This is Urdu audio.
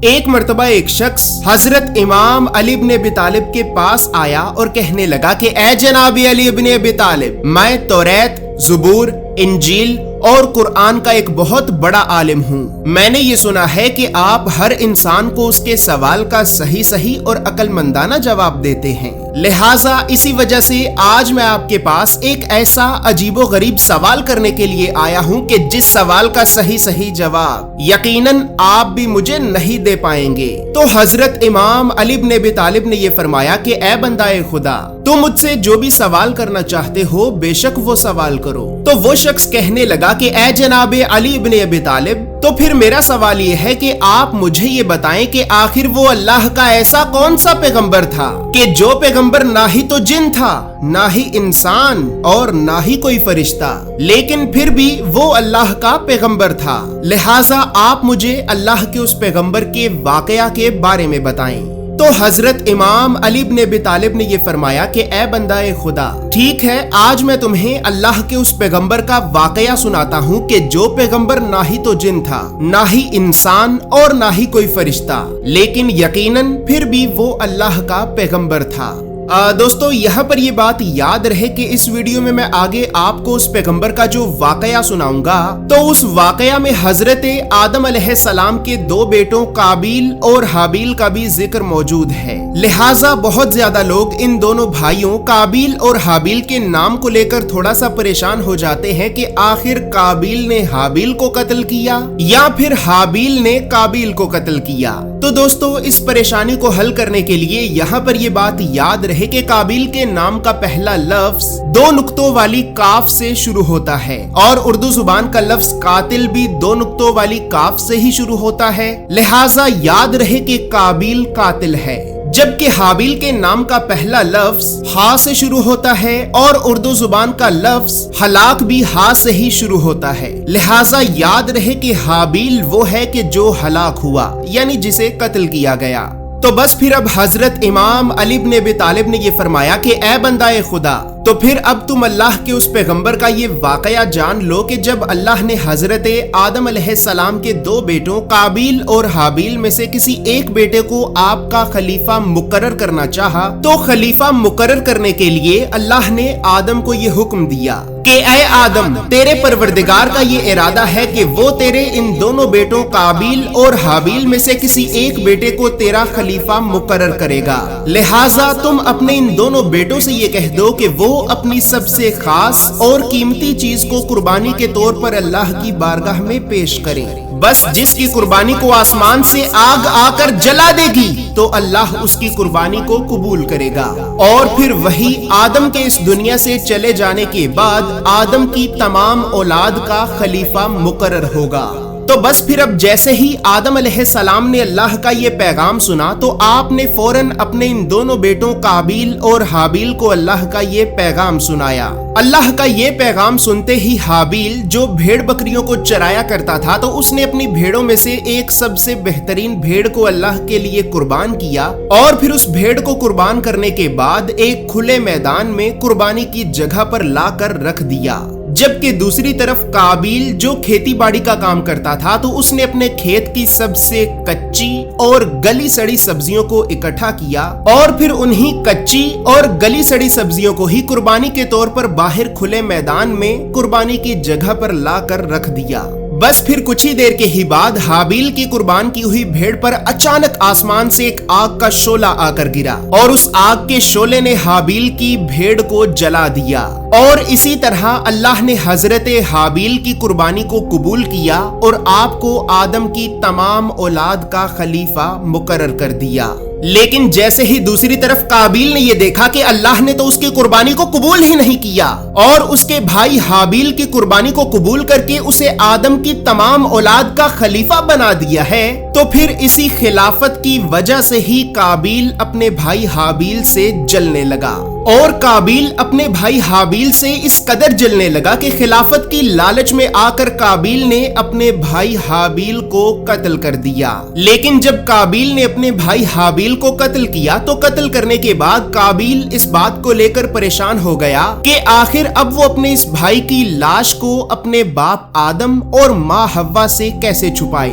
ایک مرتبہ ایک شخص حضرت امام علی ابن ابی طالب کے پاس آیا اور کہنے لگا کہ اے جناب علی ابن ابی طالب، میں توریت، زبور، انجیل اور قرآن کا ایک بہت بڑا عالم ہوں۔ میں نے یہ سنا ہے کہ آپ ہر انسان کو اس کے سوال کا صحیح اور عقل مندانہ جواب دیتے ہیں، لہٰذا اسی وجہ سے آج میں آپ کے پاس ایک ایسا عجیب و غریب سوال کرنے کے لیے آیا ہوں کہ جس سوال کا صحیح جواب یقیناً آپ بھی مجھے نہیں دے پائیں گے۔ تو حضرت امام علی ابن ابی طالب نے یہ فرمایا کہ اے بندہ خدا، تم مجھ سے جو بھی سوال کرنا چاہتے ہو بے شک وہ سوال کرو۔ تو وہ شخص کہنے لگا کہ اے جناب علی ابن ابی طالب، تو پھر میرا سوال یہ ہے کہ آپ مجھے یہ بتائیں کہ آخر وہ اللہ کا ایسا کون سا پیغمبر تھا کہ جو پیغمبر نہ ہی تو جن تھا، نہ ہی انسان اور نہ ہی کوئی فرشتہ، لیکن پھر بھی وہ اللہ کا پیغمبر تھا، لہٰذا آپ مجھے اللہ کے اس پیغمبر کے واقعہ کے بارے میں بتائیں۔ تو حضرت امام علی ابن ابی طالب نے یہ فرمایا کہ اے بندہ خدا، ٹھیک ہے، آج میں تمہیں اللہ کے اس پیغمبر کا واقعہ سناتا ہوں کہ جو پیغمبر نہ ہی تو جن تھا، نہ ہی انسان اور نہ ہی کوئی فرشتہ، لیکن یقیناً پھر بھی وہ اللہ کا پیغمبر تھا۔ دوستو، یہاں پر یہ بات یاد رہے کہ اس ویڈیو میں آگے آپ کو اس پیغمبر کا جو واقعہ سناؤں گا، تو اس واقعہ میں حضرت آدم علیہ السلام کے دو بیٹوں قابیل اور حابیل کا بھی ذکر موجود ہے، لہٰذا بہت زیادہ لوگ ان دونوں بھائیوں قابیل اور حابیل کے نام کو لے کر تھوڑا سا پریشان ہو جاتے ہیں کہ آخر قابیل نے حابیل کو قتل کیا یا پھر حابیل نے قابیل کو قتل کیا۔ تو دوستو، اس پریشانی کو حل کرنے کے لیے یہاں پر یہ بات یاد رہے کہ قابیل کے نام کا پہلا لفظ دو نقطوں والی کاف سے شروع ہوتا ہے، اور اردو زبان کا لفظ قاتل بھی دو نقطوں والی کاف سے ہی شروع ہوتا ہے، لہٰذا یاد رہے کہ قابیل قاتل ہے، جبکہ حابیل کے نام کا پہلا لفظ ہا سے شروع ہوتا ہے اور اردو زبان کا لفظ ہلاک بھی ہا سے ہی شروع ہوتا ہے، لہٰذا یاد رہے کہ حابیل وہ ہے کہ جو ہلاک ہوا، یعنی جسے قتل کیا گیا۔ تو بس پھر اب حضرت امام علی ابن ابی طالب نے یہ فرمایا کہ اے بندہ خدا، تو پھر اب تم اللہ کے اس پیغمبر کا یہ واقعہ جان لو کہ جب اللہ نے حضرت آدم علیہ السلام کے دو بیٹوں قابیل اور حابیل میں سے کسی ایک بیٹے کو آپ کا خلیفہ مقرر کرنا چاہا، تو خلیفہ مقرر کرنے کے لیے اللہ نے آدم کو یہ حکم دیا کہ اے آدم، تیرے پروردگار کا یہ ارادہ ہے کہ وہ تیرے ان دونوں بیٹوں قابیل اور حابیل میں سے کسی ایک بیٹے کو تیرا خلیفہ مقرر کرے گا، لہٰذا تم اپنے ان دونوں بیٹوں سے یہ کہہ دو کہ وہ اپنی سب سے خاص اور قیمتی چیز کو قربانی کے طور پر اللہ کی بارگاہ میں پیش کریں، بس جس کی قربانی کو آسمان سے آگ آ کر جلا دے گی تو اللہ اس کی قربانی کو قبول کرے گا، اور پھر وہی آدم کے اس دنیا سے چلے جانے کے بعد آدم کی تمام اولاد کا خلیفہ مقرر ہوگا۔ تو بس پھر اب جیسے ہی آدم علیہ السلام نے اللہ کا یہ پیغام سنا تو آپ نے فوراً اپنے ان دونوں بیٹوں قابیل اور حابیل کو اللہ کا یہ پیغام سنایا۔ اللہ کا یہ پیغام سنتے ہی حابیل، جو بھیڑ بکریوں کو چرایا کرتا تھا، تو اس نے اپنی بھیڑوں میں سے ایک سب سے بہترین بھیڑ کو اللہ کے لیے قربان کیا، اور پھر اس بھیڑ کو قربان کرنے کے بعد ایک کھلے میدان میں قربانی کی جگہ پر لا کر رکھ دیا، جبکہ دوسری طرف قابیل جو کھیتی باڑی کا کام کرتا تھا، تو اس نے اپنے کھیت کی سب سے کچی اور گلی سڑی سبزیوں کو اکٹھا کیا اور پھر انہی کچی اور گلی سڑی سبزیوں کو ہی قربانی کے طور پر باہر کھلے میدان میں قربانی کی جگہ پر لا کر رکھ دیا۔ بس پھر کچھ ہی دیر کے ہی بعد حابیل کی قربان کی ہوئی بھیڑ پر اچانک آسمان سے ایک آگ کا شعلہ آ کر گرا، اور اس آگ کے شعلے نے حابیل کی بھیڑ کو جلا دیا، اور اسی طرح اللہ نے حضرت حابیل کی قربانی کو قبول کیا اور آپ کو آدم کی تمام اولاد کا خلیفہ مقرر کر دیا۔ لیکن جیسے ہی دوسری طرف قابیل نے یہ دیکھا کہ اللہ نے تو اس کی قربانی کو قبول ہی نہیں کیا اور اس کے بھائی حابیل کی قربانی کو قبول کر کے اسے آدم کی تمام اولاد کا خلیفہ بنا دیا ہے، تو پھر اسی خلافت کی وجہ سے ہی قابیل اپنے بھائی حابیل سے جلنے لگا، اور قابیل اپنے بھائی حابیل سے اس قدر جلنے لگا کہ خلافت کی لالچ میں آ کر قابیل نے اپنے بھائی حابیل کو قتل کر دیا۔ لیکن جب قابیل نے اپنے بھائی حابیل کو قتل کیا تو قتل کرنے کے بعد قابیل اس بات کو لے کر پریشان ہو گیا کہ آخر اب وہ اپنے اس بھائی کی لاش کو اپنے باپ آدم اور ماں حوا سے کیسے چھپائے۔